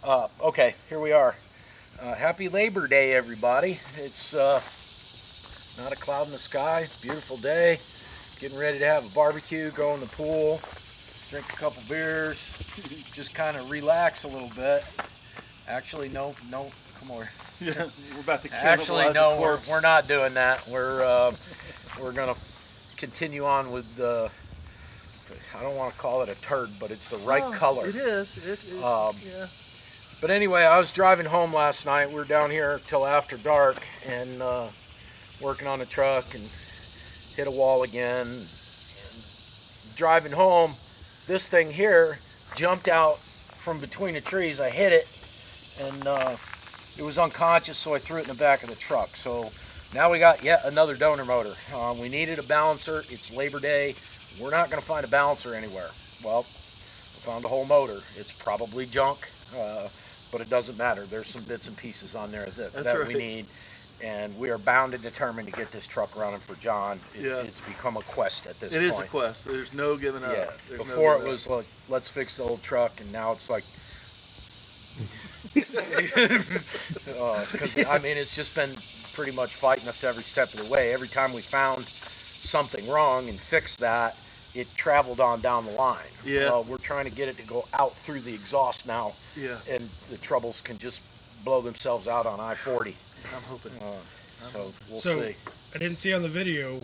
Okay, here we are. Happy Labor Day, everybody. It's not a cloud in the sky. Beautiful day. Getting ready to have a barbecue, go in the pool, drink a couple beers, just kind of relax a little bit. Actually, no, come over. Yeah, we're about to cannibalize Actually, no, the corpse. we're not doing that. We're gonna continue on with I don't want to call it a turd, but it's the right color. It is. It is. Yeah. But anyway, I was driving home last night. We were down here till after dark and working on the truck and hit a wall again. And driving home, this thing here jumped out from between the trees. I hit it and it was unconscious, so I threw it in the back of the truck. So now we got yet another donor motor. We needed a balancer. It's Labor Day. We're not going to find a balancer anywhere. Well, we found a whole motor. It's probably junk, but it doesn't matter. There's some bits and pieces on there that we need, and we are bound and determined to get this truck running for John. It's become a quest at this point. It is a quest. There's no giving up. Yeah. Before it was like, let's fix the old truck, and now it's like, because I mean, it's just been pretty much fighting us every step of the way. Every time we found something wrong and fixed that, it traveled on down the line. Yeah. We're trying to get it to go out through the exhaust now. Yeah. And the troubles can just blow themselves out on I-40. I'm hoping. So we'll So, see. I didn't see on the video,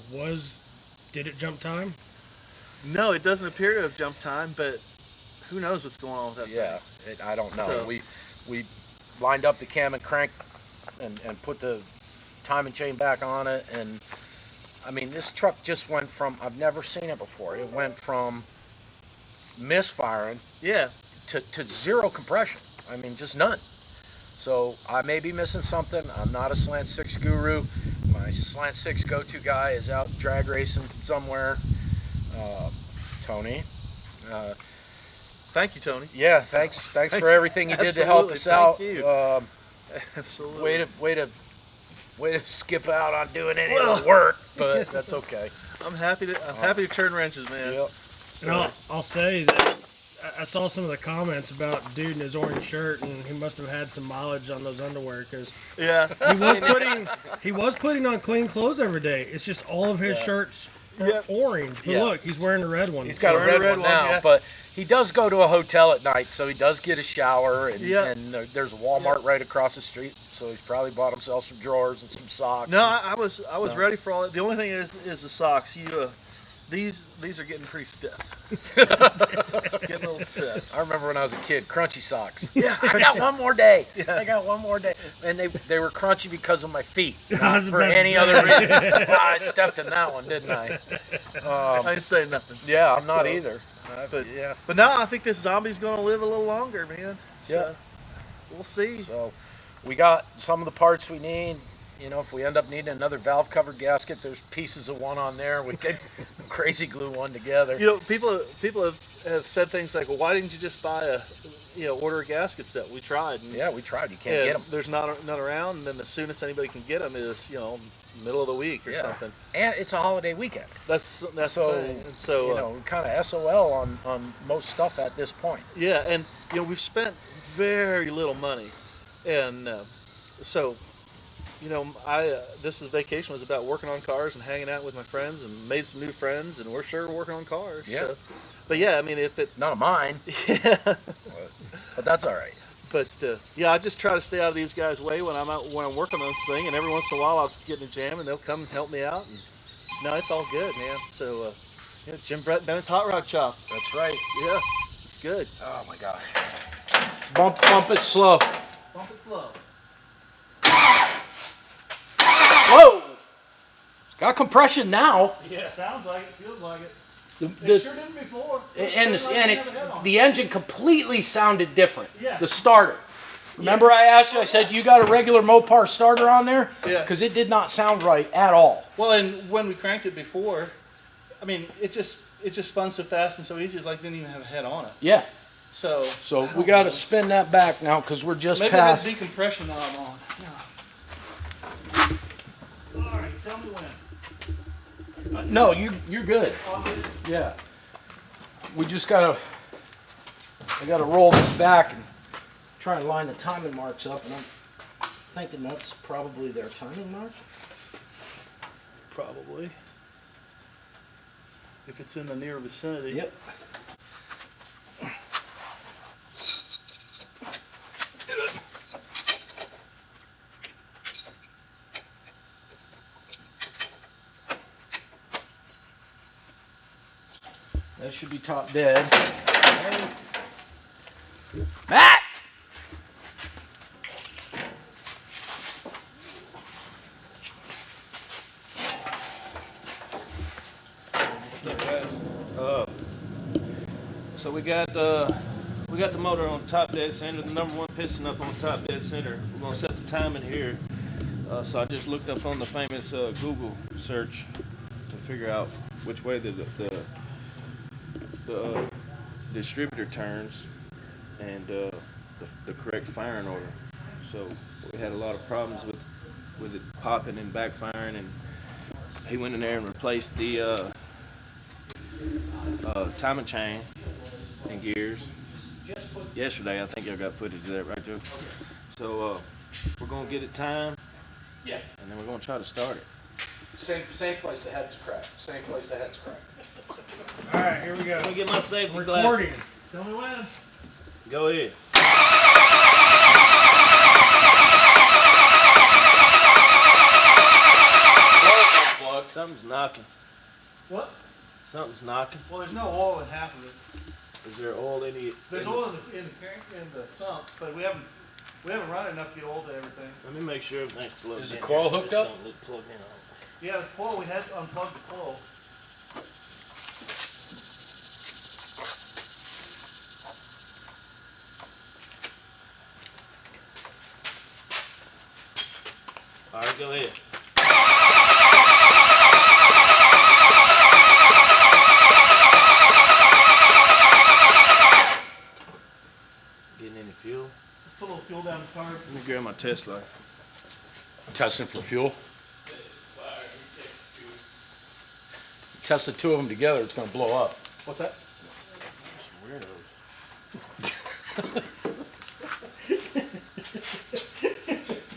did it jump time? No, it doesn't appear to have jumped time, but who knows what's going on with that Yeah, thing. I don't know. So- We lined up the cam and crank and put the timing chain back on it, and I mean, this truck just went from, I've never seen it before. It went from misfiring Yeah. to zero compression. I mean, just none. So I may be missing something. I'm not a slant six guru. My slant six go-to guy is out drag racing somewhere. Tony. Thank you, Tony. Yeah, thanks for everything you did to help us out. Thank you. Absolutely. Way to skip out on doing any of the work, but that's okay. I'm happy to turn wrenches, man. Yep. And I'll say that I saw some of the comments about dude in his orange shirt, and he must have had some mileage on those underwear because Yeah. he was putting on clean clothes every day. It's just all of his shirts are orange. But Yeah. look, he's wearing a red one. He's got a red one now, yeah. but he does go to a hotel at night, so he does get a shower, and, Yeah. and there's a Walmart right across the street, so he's probably bought himself some drawers and some socks. No, I was ready for all that. The only thing is the socks. These are getting pretty stiff. Getting a little stiff. I remember when I was a kid, crunchy socks. Yeah, I got one more day. Yeah. I got one more day. And they were crunchy because of my feet, I not was for about to any say. other reason. Well, I stepped in that one, didn't I? I didn't say nothing. Yeah, I'm not So, either. Yeah. But now I think this zombie's going to live a little longer, man. So, Yeah. We'll see. So we got some of the parts we need. You know, if we end up needing another valve cover gasket, there's pieces of one on there. We could crazy glue one together. You know, people have said things like, well, why didn't you just buy order a gasket set? We tried. And, Yeah, we tried. You can't get them. There's none around, and then the soonest anybody can get them is, middle of the week or something. And it's a holiday weekend. That's So, the thing. And so, we're kind of SOL on most stuff at this point. yeah, and we've spent very little money, and so this vacation was about working on cars and hanging out with my friends and made some new friends, and we're sure working on cars. Yeah. So, but yeah, I mean, if it, None of mine, yeah, but that's all right. but yeah, I just try to stay out of these guys' way when I'm working on this thing, and every once in a while I'll get in a jam and they'll come and help me out. And, no, it's all good, man. So Jim Brett Bennett's Hot Rod Chop. That's right. Yeah, it's good. Oh my gosh. Bump it slow. Bump it slow. Whoa! It's got compression now. Yeah, sounds like it. Feels like it. The Sure didn't before. the engine completely sounded different. Yeah. The starter. Remember I asked you, I said, you got a regular Mopar starter on there? Yeah. Because it did not sound right at all. Well, and when we cranked it before, I mean, it just spun so fast and so easy. It's like it didn't even have a head on it. Yeah. So We got to spin that back now because we're just maybe past. that decompression knob on. All right, tell me when. No, you're good. Yeah. We just I gotta roll this back and trying to line the timing marks up, and I'm thinking that's probably their timing mark. Probably. If it's in the near vicinity. Yep. That should be top dead. Matt! So we got the motor on top dead center, the number one piston up on top dead center. We're gonna set the timing here. So I just looked up on the famous Google search to figure out which way the distributor turns and the correct firing order. So we had a lot of problems with it popping and backfiring, and he went in there and replaced the timing chain and gears. Yesterday, I think y'all got footage of that, right, Joe? So we're gonna get it timed. Yeah. And then we're gonna try to start it. Same place the head's cracked. Same place the head's cracked. All right, here we go. I'm gonna get my safety Recording. glasses. Tell me when. Go ahead. Something's knocking. What? Something's knocking. Well, there's no oil in half of it. Is there oil in it? There's oil in the sump, but we haven't run enough to get oil to everything. Let me make sure everything's plugged in. Is the coil hooked up? Plugged in on. Yeah, the coil, we had to unplug the coil. All right, go ahead. Getting any fuel? Let's put a little fuel down the car. Let me grab my test light. Testing for fuel. Test the two of them together, it's going to blow up. What's that? Weirdos.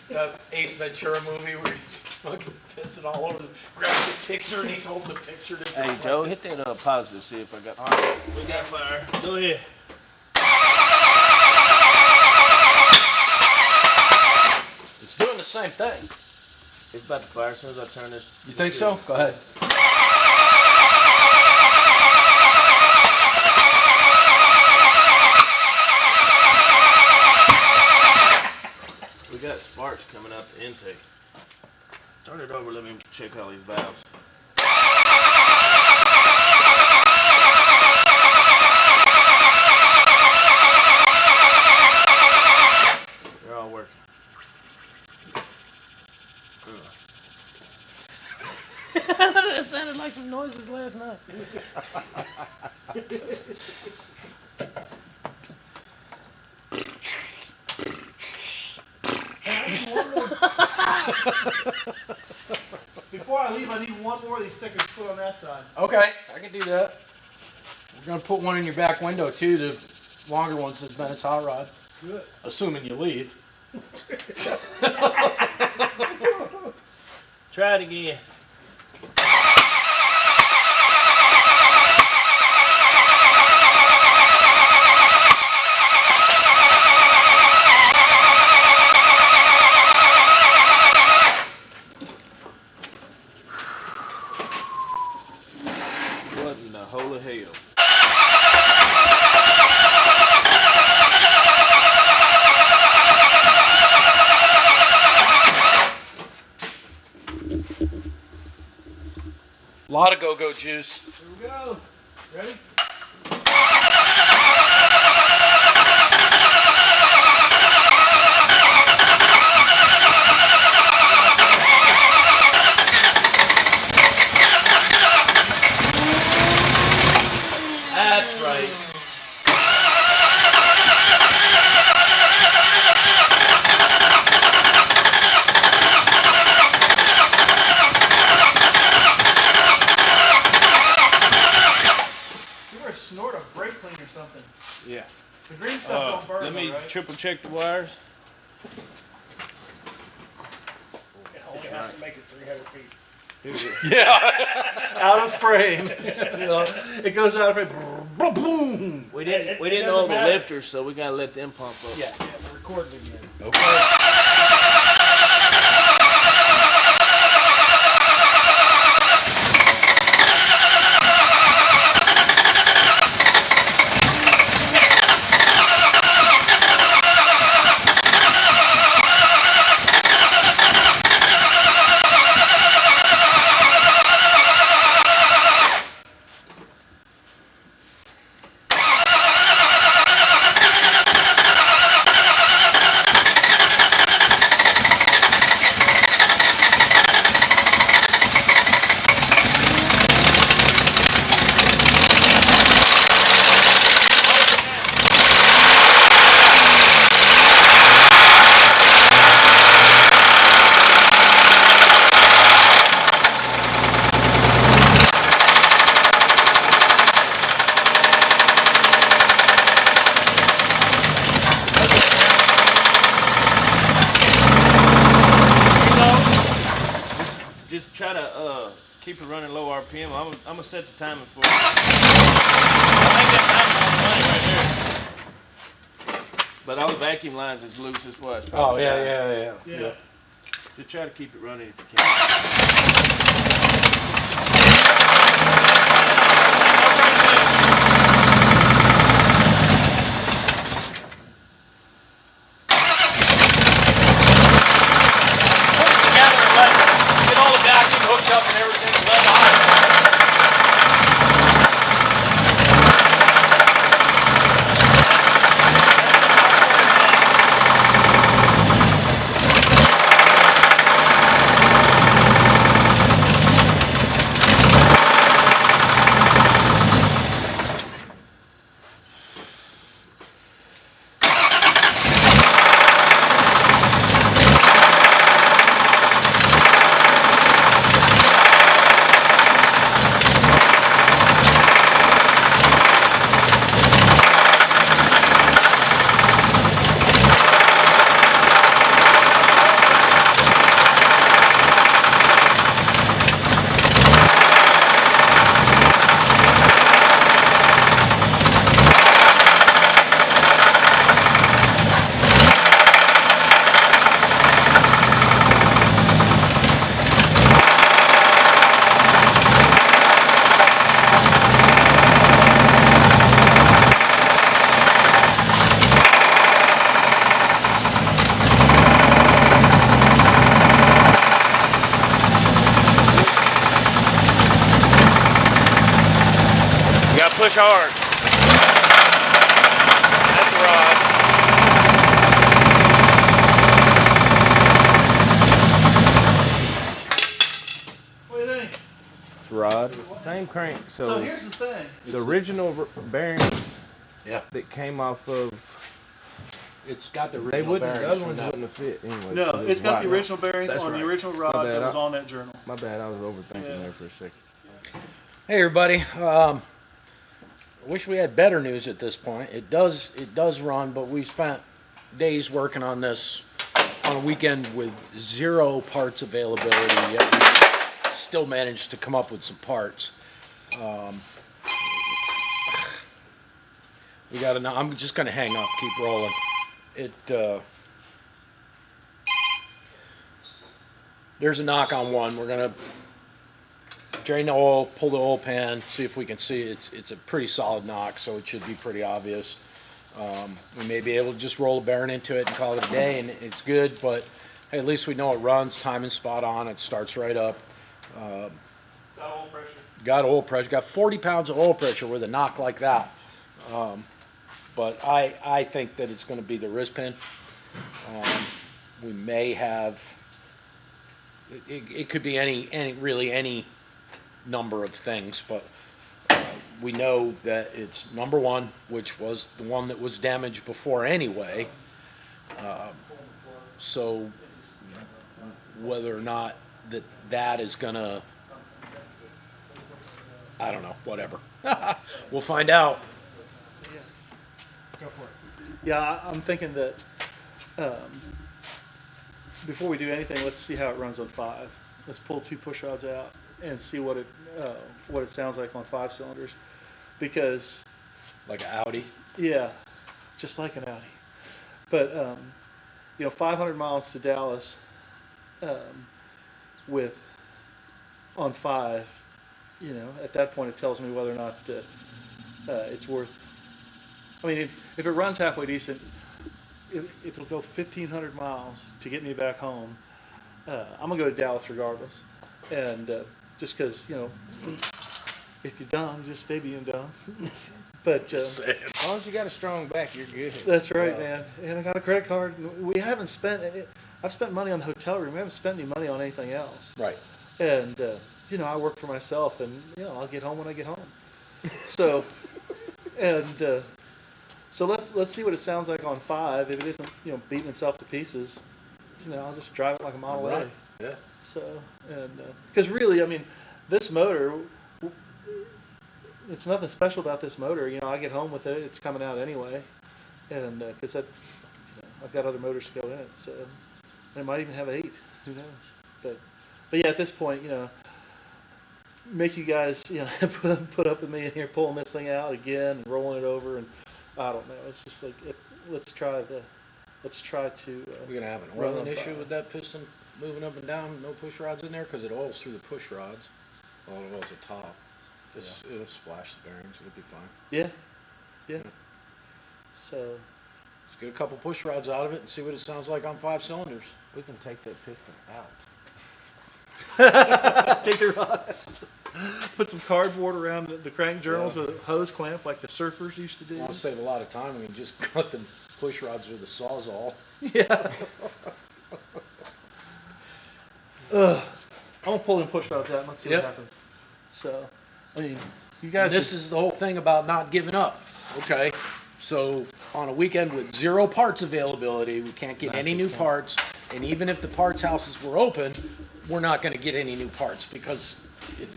That Ace Ventura movie where he's fucking pissing all over grabs the picture and he's holding the picture to Hey, Joe, hit that positive, see if I got. All right, we got fire. Go ahead. It's doing the same thing. It's about to fire as soon as I turn this. You think so? Go ahead. We got sparks coming out the intake. Turn it over, let me check all these valves. They're all working. That sounded like some noises last night. Before I leave, I need one more of these stickers put on that side. Okay, I can do that. We're going to put one in your back window too, the longer ones that's Bennett's hot rod. Good. Assuming you leave. Try it again. What in the holy hell? A lot of go-go juice. Here we go. Ready? That's right. triple check the wires. It only has to make it 300 feet. Out of frame. You know, it goes out of frame. Boom. We didn't It know doesn't the matter. lifters, so we gotta let them pump up. Yeah, we're recording again. Just try to keep it running low RPM. I'm gonna set the timing for it. I think that timing's on the money right there. But all the vacuum lines is loose as well. Oh, yeah. Just try to keep it running if you can. Get all the vacuum hooked up and everything. Let it high. You gotta push hard. That's the rod. What do you think? It's rod. It's the same crank. So here's the thing. The original bearings Yeah. that came off of It's got the they original wouldn't. The bearings other from ones that. wouldn't have fit anyway. No, 'cause it's got wide. the original bearings That's on right. the original rod bad. that was on that journal. My bad. I was overthinking Yeah. there for a second. Hey everybody, wish we had better news at this point. It does run, but we spent days working on this on a weekend with zero parts availability, yet we still managed to come up with some parts. We got to. I'm just going to hang up, keep rolling. There's a knock on one. We're going to drain the oil, pull the oil pan, see if we can see. It's a pretty solid knock, so it should be pretty obvious. We may be able to just roll a bearing into it and call it a day, and it's good, but hey, at least we know it runs, timing's spot on, it starts right up. Got oil pressure. Got oil pressure, got 40 pounds of oil pressure with a knock like that. But I think that it's going to be the wrist pin. We may have, it could be any number of things, but we know that it's number one, which was the one that was damaged before anyway. So whether or not that is gonna, I don't know, whatever. We'll find out. Go for it. Yeah, I'm thinking that before we do anything, let's see how it runs on 5. Let's pull 2 push rods out and see what it sounds like on 5 cylinders. Because Like an Audi. yeah, just like an Audi. But 500 miles to Dallas with on 5. At that point, it tells me whether or not it's worth. I mean, if it runs halfway decent, if it'll go 1,500 miles to get me back home, I'm gonna go to Dallas regardless. And just because if you're dumb, just stay being dumb. But As long as you got a strong back, you're good. that's right, man. And I got a credit card. We haven't spent. I've spent money on the hotel room. We haven't spent any money on anything else. Right. And I work for myself, and I'll get home when I get home. So, and so let's see what it sounds like on 5. If it isn't beating itself to pieces, I'll just drive it like a Model A. Right. Yeah. So, and because really, I mean, this motor, it's nothing special about this motor. I get home with it; it's coming out anyway, and because I've got other motors to go in it, so and it might even have 8. Who knows? But yeah, at this point, make you guys put up with me in here pulling this thing out again and rolling it over, and I don't know. It's just like let's try to. We're gonna have an run oiling on issue 5. with that piston moving up and down. No push rods in there because it oils through the push rods. All it oils the top. It'll splash the bearings. It'll be fine. Yeah. So Let's get a couple push rods out of it and see what it sounds like on 5 cylinders. We can take that piston out. take the rod. Put some cardboard around the crank journals with a hose clamp like the surfers used to do. Want to save a lot of time? We can just cut the push rods with a sawzall. Yeah. I'm gonna pull them push rods out and let's see Yep. what happens. So, I mean, you And guys. this is the whole thing about not giving up. Okay, so on a weekend with 0 parts availability, we can't get any new parts, and even if the parts houses were open, we're not going to get any new parts because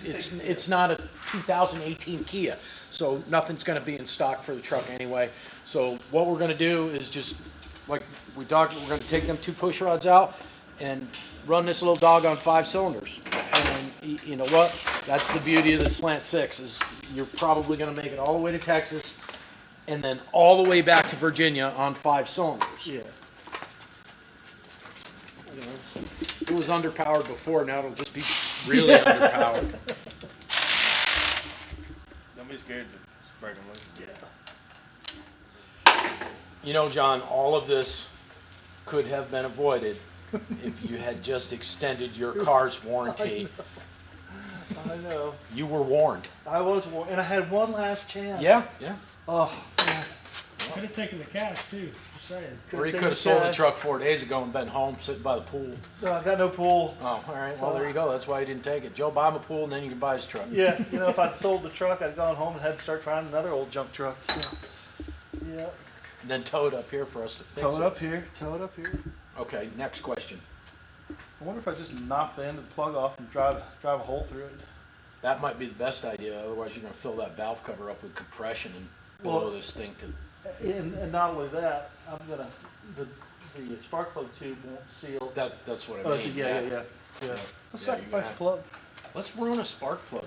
it's not a 2018 Kia, so nothing's going to be in stock for the truck anyway. So what we're going to do is just like we talked, we're going to take them 2 push rods out and run this little dog on 5 cylinders. And you know what? That's the beauty of the Slant 6 is you're probably going to make it all the way to Texas and then all the way back to Virginia on 5 cylinders. Yeah. It was underpowered before, now it'll just be really underpowered. Don't be scared to spread them loose. Yeah. John, all of this could have been avoided if you had just extended your car's warranty. I know. You were warned. I was warned, and I had one last chance. Yeah. Oh, man. Could have taken the cash too. Just saying. Or you taken could have sold the cash. truck 4 days ago and been home sitting by the pool. No, I got no pool. Oh, all right. Well, there you go. That's why you didn't take it. Joe, buy him a pool and then you can buy his truck. Yeah, if I'd sold the truck, I'd gone home and had to start trying another old junk truck. So, yeah. And then tow it up here for us to fix Tow it. it up here. Okay, next question. I wonder if I just knock the end of the plug off and drive a hole through it. That might be the best idea. Otherwise, you're going to fill that valve cover up with compression and blow Well- this thing to... And not only that, I'm gonna the spark plug tube won't seal. That's what I Oh, mean. so yeah. Let's Yeah, you're sacrifice gonna the have- plug. Let's ruin a spark plug.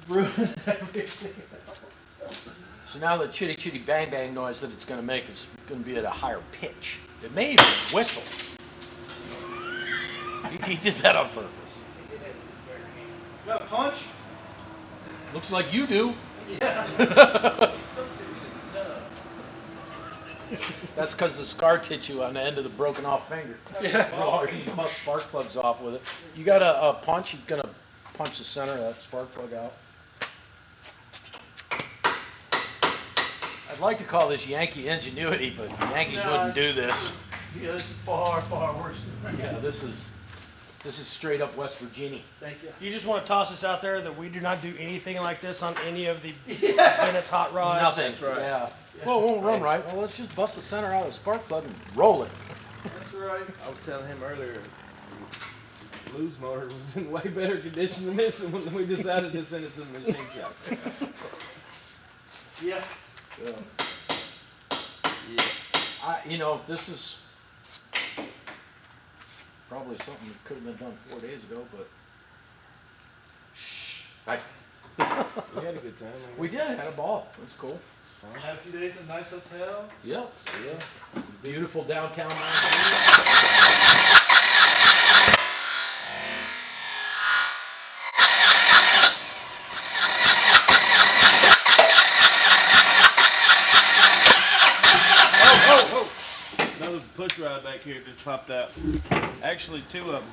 Ruin everything else. So now the chitty chitty bang bang noise that it's going to make is going to be at a higher pitch. It may even whistle. He did that on purpose. Got a punch? Looks like you do. That's because the scar tissue on the end of the broken off finger. Yeah. Oh, you can bust spark plugs off with it. You got a punch, you're going to punch the center of that spark plug out. I'd like to call this Yankee ingenuity, but Yankees wouldn't do this. Yeah, this is far, far worse. Yeah, this is straight up West Virginia. Thank you. You just want to toss this out there that we do not do anything like this on any of the Bennett's hot rods. Nothing. Yeah. Well, it won't run right. Well, let's just bust the center out of the spark plug and roll it. That's right. I was telling him earlier, Blue's motor was in way better condition than this when we decided to send it to the machine shop. Yeah. Yeah. This is probably something that could have been done 4 days ago, but We had a good time. we did. Had a ball. It was cool. Had a few days in a nice hotel. Yep. Yeah. Beautiful downtown Mountain Another push rod back here just popped out. Actually, two of them.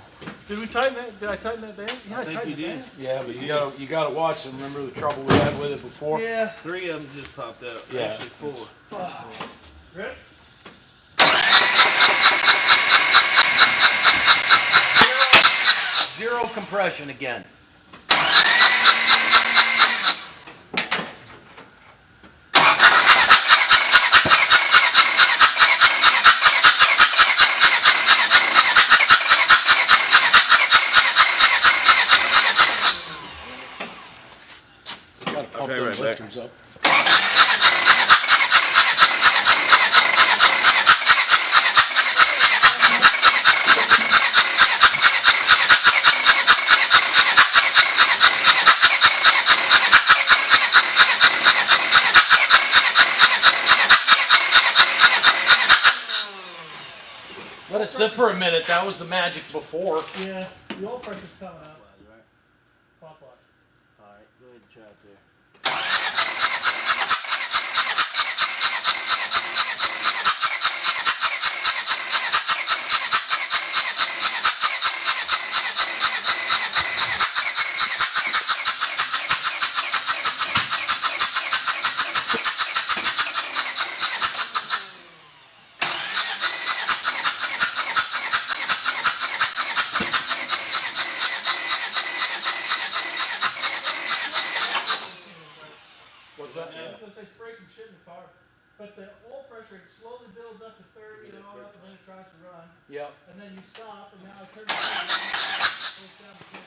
Did we tighten that? Did I tighten that down? Yeah, I think tightened you it did. down. Yeah, but you gotta watch and remember the trouble we had with it before. Yeah. Three of them just popped out. Yeah. Actually, four. Ready? Zero compression again. Gotta pump Okay, those right back. lifters up. Let it sit for a minute. That was the magic before. Yeah. The oil pressure's coming up. Pop watch. Alright, go ahead and try it there. What's that? Let's say spray some shit in the car. But the oil pressure slowly builds up to 30 and all up, and then it tries to run. Yep. And then you stop, and now I turn it on. It goes down to 10.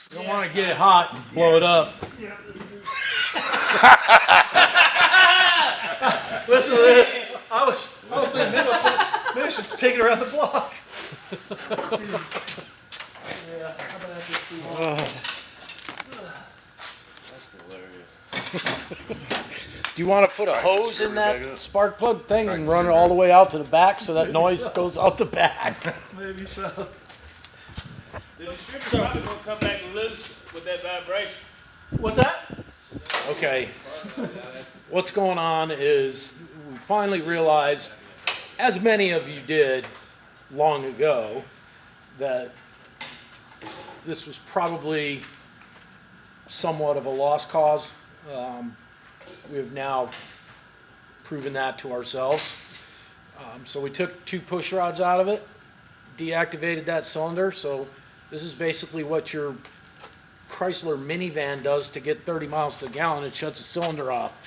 You don't want to get it hot and blow it up. Listen to this. I was thinking maybe I should take it around the block. Yeah, how about that just be one? That's hilarious. Do you want to put a hose in that spark plug thing and run it all the way out to the back so that noise goes out the back? Maybe so. The distributor probably gonna come back loose with that vibration. What's that? Okay. What's going on is we finally realized, as many of you did long ago, that this was probably somewhat of a lost cause. We have now proven that to ourselves. So we took 2 push rods out of it, deactivated that cylinder. So this is basically what your Chrysler minivan does to get 30 miles to the gallon. It shuts the cylinder off.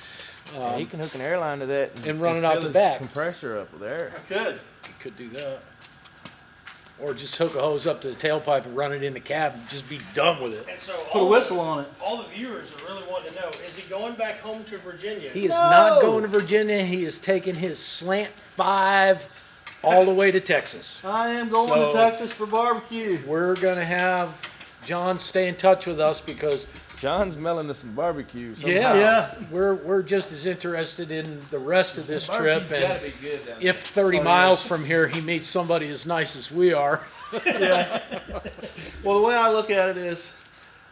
He can hook an airline to that And run it out fill the his back. compressor up there. Good. You could do that. Or just hook a hose up to the tailpipe and run it in the cab and just be done with it. And so Put a whistle on it. all the viewers are really wanting to know, is he going back home to Virginia? He is not going to Virginia. He is taking his slant 5 all the way to Texas. I am going So- to Texas for barbecue. We're going to have John stay in touch with us because John's melting to some barbecue. Somehow. Yeah. we're just as interested in the rest of this trip. Barbecue's gotta And be good down if 30 miles from here he meets somebody as nice as we are, Yeah. Well, the way I look at it is,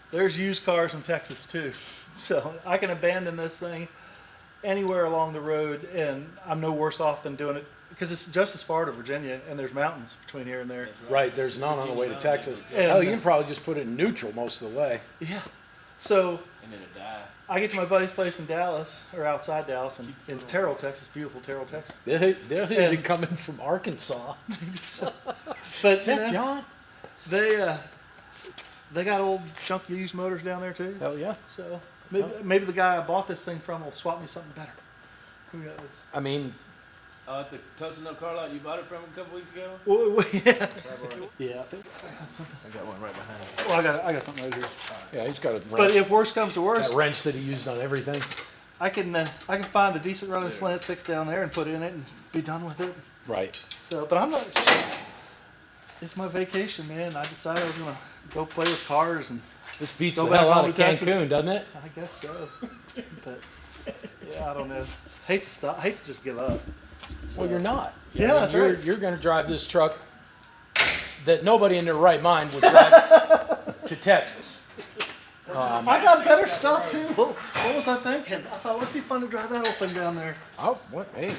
there's used cars in Texas too, so I can abandon this thing anywhere along the road, and I'm no worse off than doing it because it's just as far to Virginia, and there's mountains between here and there. right, there's none on the way to Texas. And- Oh, you can probably just put it in neutral most of the way. Yeah. So And then it die. I get to my buddy's place in Dallas, or outside Dallas, in Terrell, Texas, beautiful Terrell, Texas. They'll be coming from Arkansas. But Is that John? they got old junk used motors down there too. Hell yeah. So maybe the guy I bought this thing from will swap me something better. Who knows? I mean, At the Tuxedo car lot you bought it from a couple weeks ago? Yeah. Yeah. I think I got something. I got one right behind you. Well, I got something right here. yeah, he's got a But wrench, if worse comes to that worse, wrench that he used on everything. I can find a decent running slant 6 down there and put in it and be done with it. Right. So, but I'm not. It's my vacation, man. I decided I was gonna go play with cars, and This beats Go the back hell out home of to Texas. Cancun, doesn't it? I guess so. But yeah, I don't know. Hate to stop. Hate to just give up. So, Well, you're not. Yeah, I mean, that's you're, right. You're going to drive this truck that nobody in their right mind would drive to Texas. I got better stuff too. What was I thinking? I thought it would be fun to drive that old thing down there. Oh, what? Hey.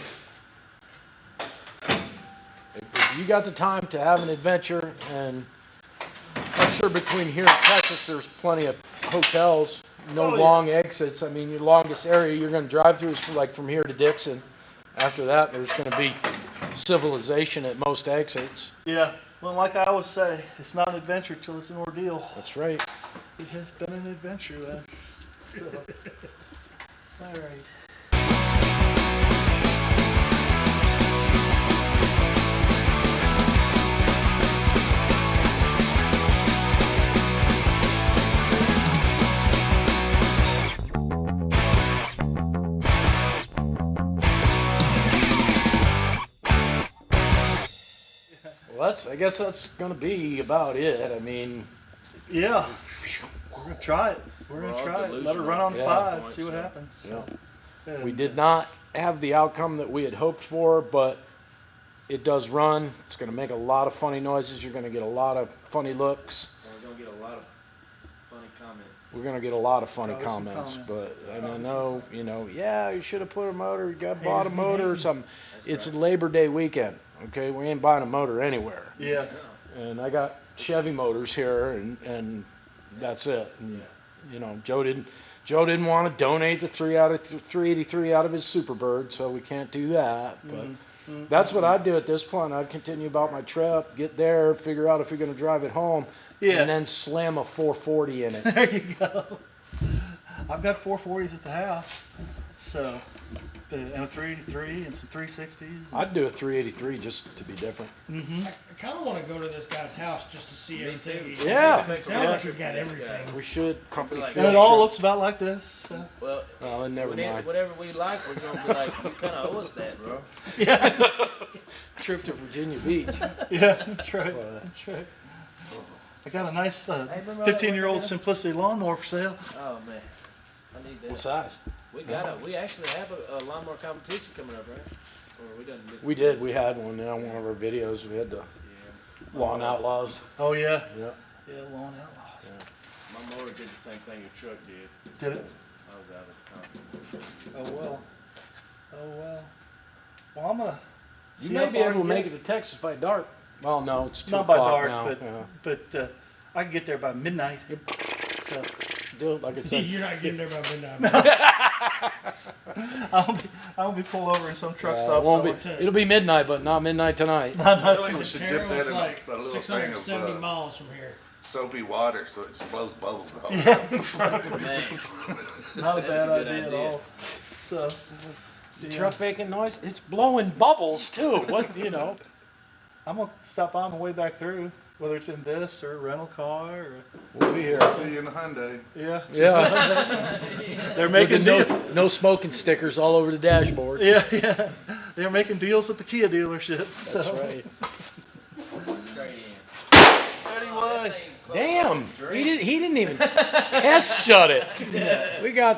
If you got the time to have an adventure, and I'm sure between here and Texas, there's plenty of hotels, no Oh, yeah. long exits. I mean, your longest area you're going to drive through is like from here to Dixon. After that, there's going to be civilization at most exits. Yeah. Well, like I always say, it's not an adventure till it's an ordeal. That's right. It has been an adventure then. So, all right. Well, I guess that's going to be about it. I mean, Yeah. We're gonna try it. We're We're gonna all try it. Let it delusional run on at this 5. point, See what so. happens. yeah. And, We did not have the outcome that we had hoped for, but it does run. It's going to make a lot of funny noises. You're going to get a lot of funny looks. We're gonna get a lot of funny comments. We're going to get a lot of funny Probably some comments. comments. But and I know, yeah, you should have put a motor. You got bought a motor or something. It's a Labor Day weekend. Okay, we ain't buying a motor anywhere. Yeah. And I got Chevy motors here, and that's it. And, Joe didn't want to donate the 383 out of his Superbird, so we can't do that. But that's what I'd do at this point. I'd continue about my trip, get there, figure out if you're going to drive it home, Yeah. and then slam a 440 in it. There you go. I've got 440s at the house, so and a 383 and some 360s. I'd do a 383 just to be different. I kind of want to go to this guy's house just to see everything. he's Yeah. got. It sounds like he's got everything. We should company Like- field And it all trip. looks about like this. So. Well, Oh, then never mind. whatever we like, we're gonna be like, you kind of owe us that, bro. Trip to Virginia Beach. Yeah, that's right. But- That's right. I got a nice remember 15-year-old that? Simplicity lawnmower for sale. Oh man, I need What that. size? We actually have a lawnmower competition coming up, right? Or we done missed We it? did. We had one on one of our videos. We had the Yeah. Lawn Outlaws. Oh yeah. Yeah. Yeah, lawn outlaws. My motor did the same thing your truck did. Did it? I was out of the competition. Oh well. Oh well. Well, I'm gonna. You see may how be far able to I make get. it to Texas by dark. Well, no, it's 2 Not by o'clock dark, now. but yeah. but I can get there by midnight. So do it like I said. You're not getting there by midnight. I'll be pulled over in some truck It stop. won't somewhere. be. It'll be midnight, but not midnight tonight. I really we should dip Carroll's that in like a little thing 670 of miles from here. soapy water so it just blows bubbles the whole time. Man, Not a That's bad a good idea at idea. all. So, yeah. Truck making noise. It's blowing bubbles too. What I'm gonna stop by on the way back through, whether it's in this or a rental car or We'll be here. See you in the Hyundai. yeah. Yeah. They're With making the deals. no smoking stickers all over the dashboard. Yeah. They're making deals at the Kia dealership. That's So right. anyway, Damn, he didn't even test shut it.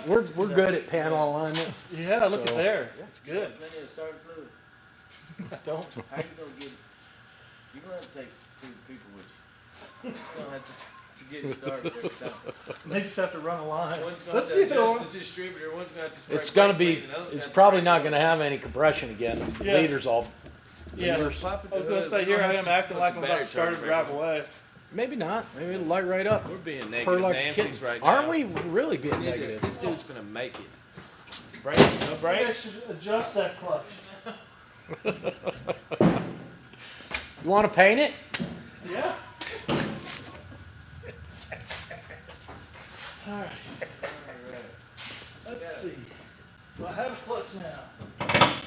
We're good at panel alignment. yeah, look So- at there. That's good. plenty of started fluid. I don't. How you gonna get? You're gonna have to take 2 people with you. You're just gonna have to get it started every time. They just have to run a line. One's gonna Let's have see to if it'll. adjust the distributor. One's gonna have to spray It's gonna brake be. clean, and the other's It's gonna probably have not to gonna have any compression again. The Yeah. leaders all. Yeah. pop it I was to gonna the say hood. here We're I gonna am have acting put like the I'm about to battery start to charger drive back away. Maybe not. Maybe it'll light right up. on. We're being Purr negative like a Nancy's kid. right now. Aren't we really being Nigga, negative? This dude's gonna make it. Brake? No Maybe I brake. should adjust that clutch. You want to paint it? Yeah. Let's see. Do I have a clutch now?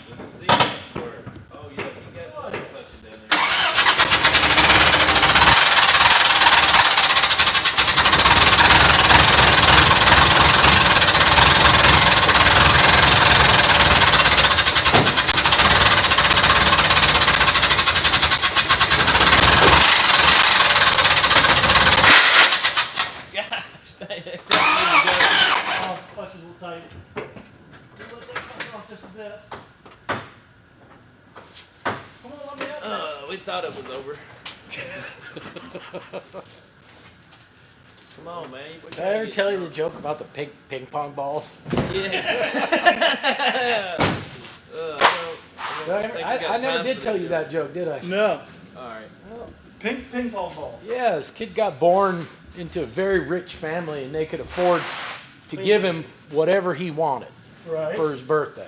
Does it see that squirt? Oh yeah, you got something touching down there. Gosh, dang, that Oh, clutch is a little tight. Let that come off just a bit. Come on, let me up. we thought it was over. Come on, man. We Did gotta I ever get- tell you the joke about the ping pong balls? Yes. I never did tell you that joke, did I? No. All right. Ping pong ball. Yeah, this kid got born into a very rich family, and they could afford to give him whatever he wanted Right. for his birthday.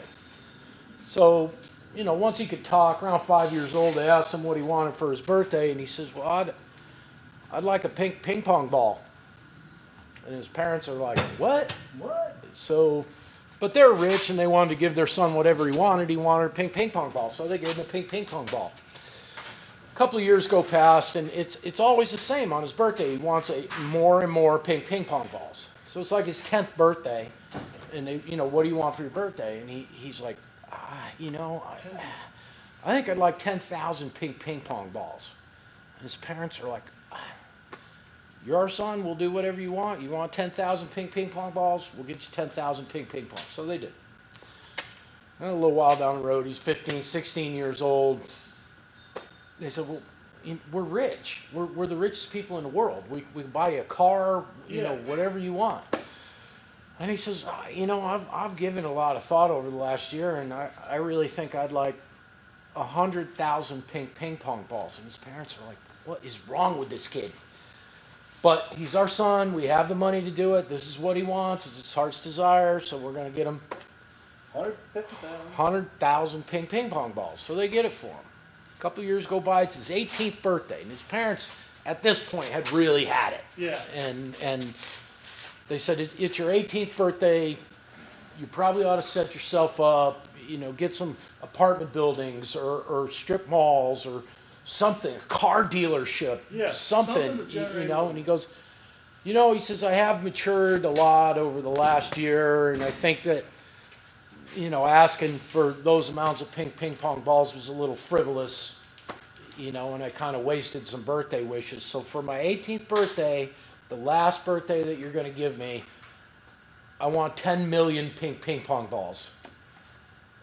So, once he could talk, around 5 years old, they asked him what he wanted for his birthday, and he says, "Well, I'd like a ping pong ball." And his parents are like, "What?" What? So, but they're rich, and they wanted to give their son whatever he wanted. He wanted a ping pong ball, so they gave him a ping pong ball. A couple of years go past, and it's always the same on his birthday. He wants more and more ping pong balls. So it's like his 10th birthday, and they, what do you want for your birthday? And he's like, I think I'd like 10,000 ping pong balls. And his parents are like, "You're our son. We'll do whatever you want. You want 10,000 ping pong balls? We'll get you 10,000 ping pong." So they did. And a little while down the road, he's 15, 16 years old. They said, "Well, we're rich. We're the richest people in the world. We can buy you a car, whatever you want." And he says, I've given a lot of thought over the last year, and I really think I'd like 100,000 ping pong balls. And his parents are like, "What is wrong with this kid?" But he's our son. We have the money to do it. This is what he wants. It's his heart's desire. So we're going to get him 150,000. 100,000 ping pong balls. So they get it for him. A couple of years go by. It's his 18th birthday. And his parents, at this point, had really had it. Yeah. And they said, it's your 18th birthday. You probably ought to set yourself up, get some apartment buildings or strip malls or something, a car dealership, Yeah, something, something to generate money. And he goes, he says, "I have matured a lot over the last year, and I think that, asking for those amounts of ping pong balls was a little frivolous, and I kind of wasted some birthday wishes. So for my 18th birthday, the last birthday that you're going to give me, I want 10 million ping pong balls."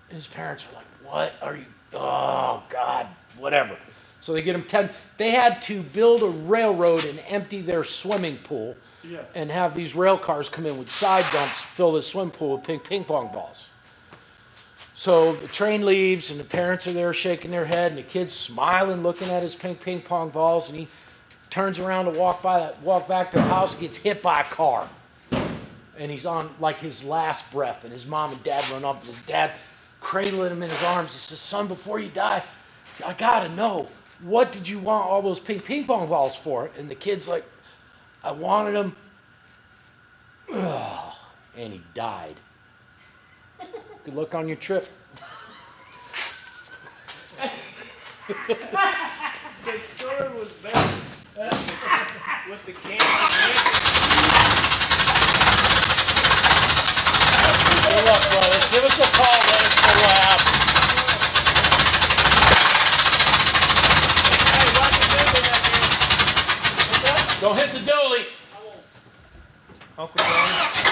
And his parents are like, "What are you? Oh, God, whatever." So they get him 10. They had to build a railroad and empty their swimming pool Yeah. and have these rail cars come in with side dumps, fill the swim pool with ping pong balls. So the train leaves, and the parents are there shaking their head, and the kid's smiling, looking at his ping pong balls, and he turns around to walk back to the house and gets hit by a car. and he's on like his last breath, and his mom and dad run up, and his dad cradling him in his arms. He says, "Son, before you die, I gotta know, what did you want all those ping pong balls for?" And the kid's like, "I wanted them," and he died. Good luck on your trip. The story was better with the candy. Good luck, brother. Give us a call. Let us know what happened. Hey, watch the doodle out there. Don't hit the dooley. Uncle Tony.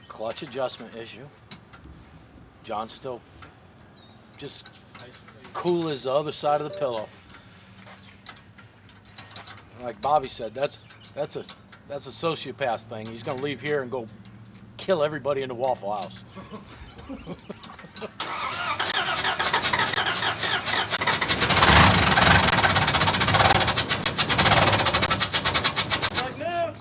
Clutch adjustment issue. John's still just cool as the other side of the pillow. Like Bobby said, that's a sociopath thing. He's gonna leave here and go kill everybody in the Waffle House. Like now.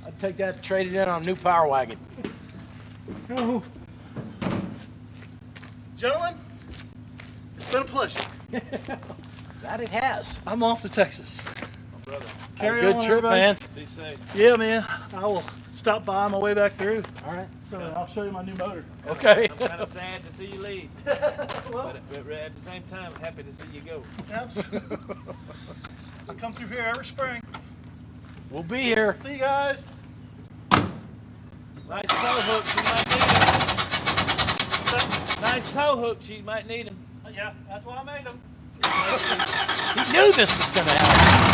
I'd take that, trade it in on a new Power Wagon. Oh, Gentlemen, it's been a pleasure. That it has. I'm off to Texas. Brother, Carry Good on, trip, everybody. man. be safe. Yeah, man. I will stop by on my way back through. All right. So I'll show you my new motor. Okay. I'm kind of sad to see you leave, Well, but at the same time, happy to see you go. I come through here every spring. We'll be here. See you guys. Nice tow hook, she might need him. Nice tow hook, she might need him. Yeah, that's why I made them. He knew this was gonna happen.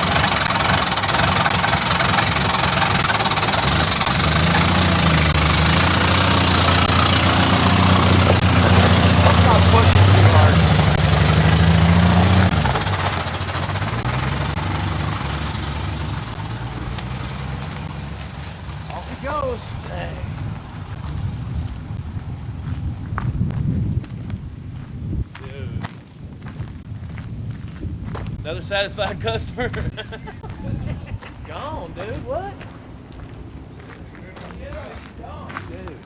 I'm not pushing too hard. Off he goes. Dang. Dude. Another satisfied customer. Gone, dude. What? Dude.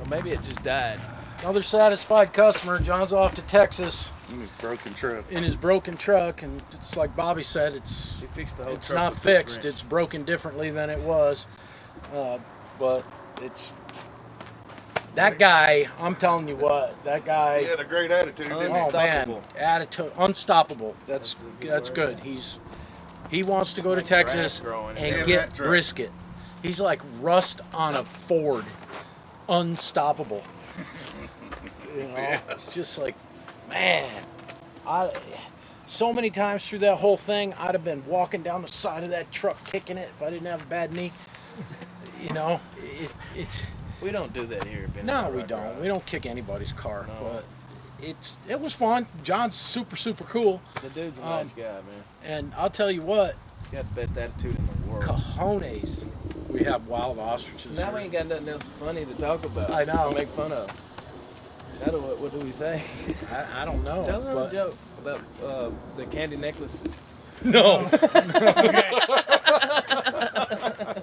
Or maybe it just died. Another satisfied customer. John's off to Texas In his broken truck. in his broken truck, and it's like Bobby said, it's He fixed the whole it's truck not with this fixed. wrench. It's broken differently than it was, but it's that guy. I'm telling you what, that guy. He had a great attitude, didn't he? Oh man, Unstoppable. attitude, unstoppable. That's good. He wants to go to like grass Texas growing in and there. get That truck. brisket. He's like rust on a Ford, unstoppable. You know, it's just like, man, so many times through that whole thing, I'd have been walking down the side of that truck kicking it if I didn't have a bad knee. You know, it's. We don't do that here. Ben. No, we don't. We don't kick anybody's car, No. but it was fun. John's super cool, The dude's a nice guy, man. and I'll tell you what, He got the best attitude in the world. cojones. We have wild ostriches. Now we here. ain't got nothing else funny to talk about. I know. To make fun of. What do we say? I don't know. Tell them a but- joke about the candy necklaces. No.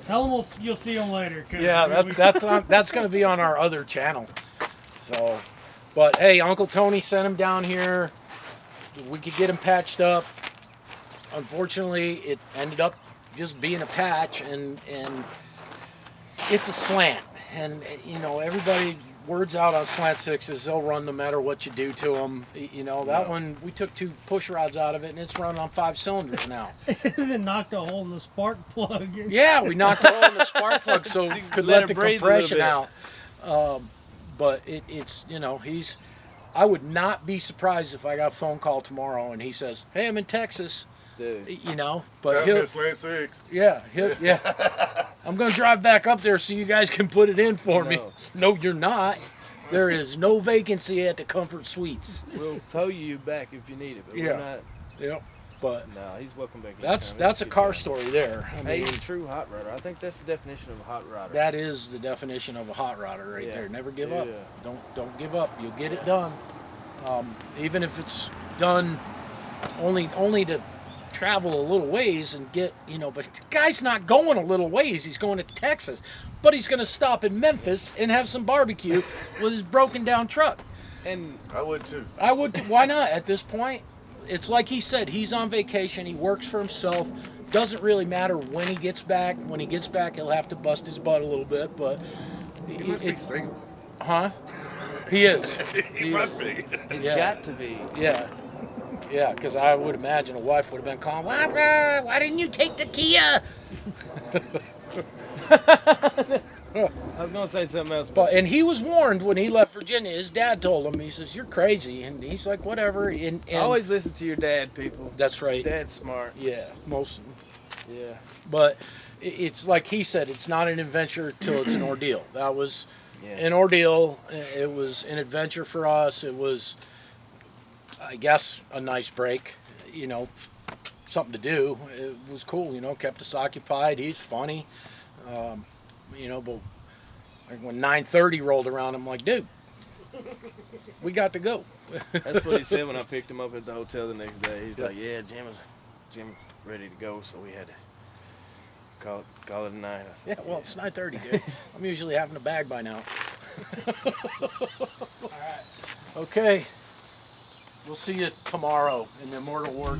tell them you'll see them later. 'Cause Yeah, that's going to be on our other channel. So, but hey, Uncle Tony sent him down here. We could get him patched up. Unfortunately, it ended up just being a patch, and it's a slant. And you know, everybody words out on slant sixes. They'll run no matter what you do to them. You know, that one we took 2 push rods out of it, and it's running on 5 cylinders now. and then knocked a hole in the spark plug. Yeah, we knocked a hole in the spark plug so we could let it the breathe a little compression bit. out. But it's, you know, I would not be surprised if I got a phone call tomorrow and he says, "Hey, I'm in Texas. Dude. You know, but That he'll, Miss Lane 6. yeah. I'm gonna drive back up there so you guys can put it in for me. No. No, you're not. There is no vacancy at the Comfort Suites. We'll tow you back if you need it, but Yeah. we're not. Yep. But No, he's welcome back. that's anytime. a He's car good guy. story there. I Hey, mean, he's a true hot rodder. I think that's the definition of a hot rodder. that is the definition of a hot rodder right Yeah. there. Never give up. Yeah. Don't give up. You'll get it done. Even if it's done only to travel a little ways and get, but the guy's not going a little ways. He's going to Texas, but he's going to stop in Memphis and have some barbecue with his broken down truck. And I would too. I would. Why not? At this point, it's like he said. He's on vacation. He works for himself. Doesn't really matter when he gets back. When he gets back, he'll have to bust his butt a little bit. But He must be single. huh? He is. He must be. it's Yeah. got to be. Yeah. Yeah, because I would imagine a wife would have been calling, why didn't you take the Kia? I was gonna say something else, And he was warned when he left Virginia. His dad told him, he says, you're crazy. And he's like, whatever. And always listen to your dad, people. that's right. Dad's smart. Yeah, most. Yeah. But it's like he said, it's not an adventure till it's an ordeal. That was Yeah. an ordeal. It was an adventure for us. It was, I guess, a nice break, something to do. It was cool, kept us occupied. He's funny, but like when 9:30 rolled around, I'm like, dude, we got to go. That's what he said when I picked him up at the hotel the next day. He's like, yeah, Jim ready to go, so we had to call it a night. I Yeah, said, well, it's 9:30, dude. I'm usually having a bag by now. All right. Okay. We'll see you tomorrow in the Immortal Wars.